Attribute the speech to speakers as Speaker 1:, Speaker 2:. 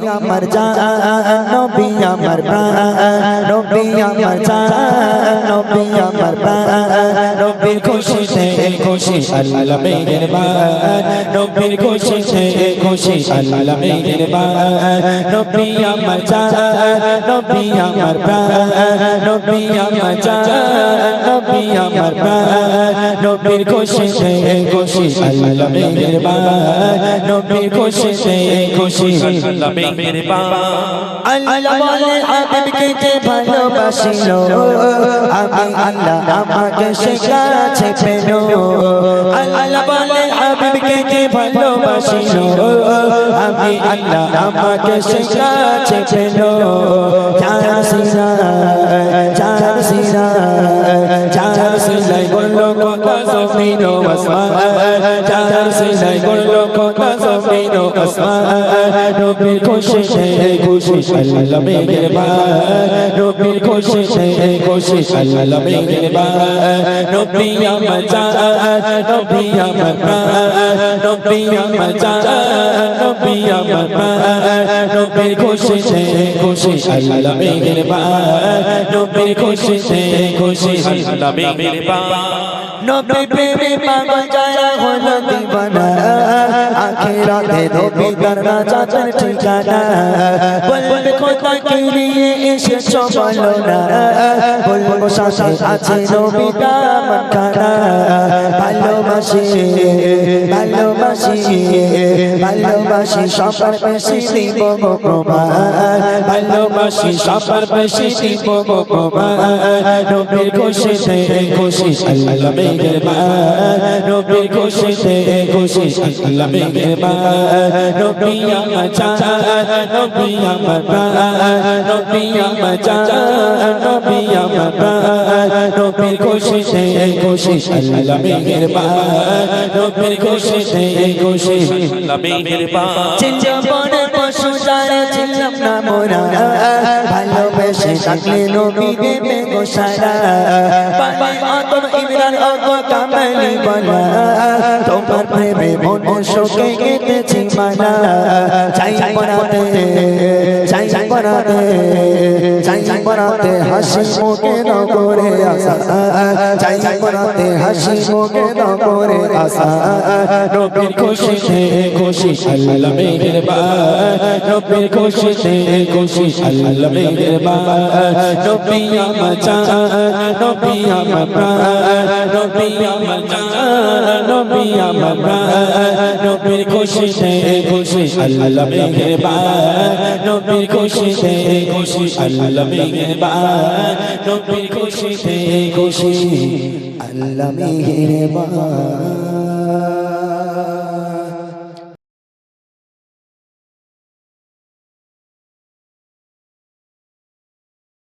Speaker 1: আমার জান নবী আমার প্রাণ নবী আমার জান নবী আমার প্রাণ নবীর খুশিতে খুশি আল্লাহ মেহেরবান নবীর খুশিতে খুশি আল্লাহ মেহেরবান নবী আমার জান নবী আমার প্রাণ নবী আমার জান নবী আমার প্রাণ নবীর খুশিতে খুশি আল্লাহ মেহেরবান নবীর খুশিতে খুশি আল্লাহ মেহেরবান আল্লাহ বলে হাবিবকে যে ভালোবাসিলো আমি আল্লাহ আমাকে শেখাছে পেলো আল্লাহ বলে হাবিবকে যে ভালোবাসিলো আমি আল্লাহ আমাকে শেখাছে পেলো চার সিনা চার সিলাই বললো কথা জমিন ও আসমান চার সিলাই বললো কথা জমিন ও আসমান নবীর খুশিতে খুশি আল্লাহ মেহেরবান নবীর খুশিতে খুশি আল্লাহ মেহেরবান নবী আমার জান নবী আমার প্রাণ নবী আমার জান নবী আমার প্রাণ নবীর খুশিতে খুশি আল্লাহ মেহেরবান নবীর খুশিতে খুশি আল্লাহ মেহেরবান নবী প্রেমে পাগল যারা হলো দিবানা আখিরাতে নবী তার রাজার ঠিকানা বলবে খোদা কে নিয়ে এসেছো বলো না বলবো সাথে আছে নবী দামান খানা ভালোবাসি ভালোবাসি ভালোবাসি সবার বেশি দিব প্রমাণ ভালোবাসি সবার বেশি দিব প্রমাণ নবীর খুশিতে খুশি আল্লাহ মেহেরবান নবীর খুশিতে খুশি আল্লাহ মেহেরবান নবী আমার জান নবী আমার প্রাণ নবী আমার জান নবী আমার প্রাণ নবীর খুশিতে খুশি আল্লাহ মেহেরবান নবীর খুশিতে খুশি আল্লাহ মেহেরবান জীবনের পশু যারা ছিলাম না মোরা ভালোবেসে থাকলে নবী দেবে গো সারা পাই আদম ইমরান ও কামালি বলা তোমার প্রেমে মন শোকে কেটেছি মানা চাই পড়াতে চাই পড়াতে চাই পড়াতে হাসি মুখে নগরে আসা চাই পড়াতে হাসি মুখে নগরে আসা নবীর খুশিতে খুশি আল্লাহ মেহেরবান নবীর খুশিতে খুশি আল্লাহ মেহেরবান নবী আমার জান নবী আমার প্রাণ নবী আমার জান নবী আমার প্রাণ নবীর খুশিতে খুশি আল্লাহ মেহেরবান নবীর খুশিতে খুশি আল্লাহ মেহেরবান নবীর খুশিতে খুশি আল্লাহ মেহেরবান।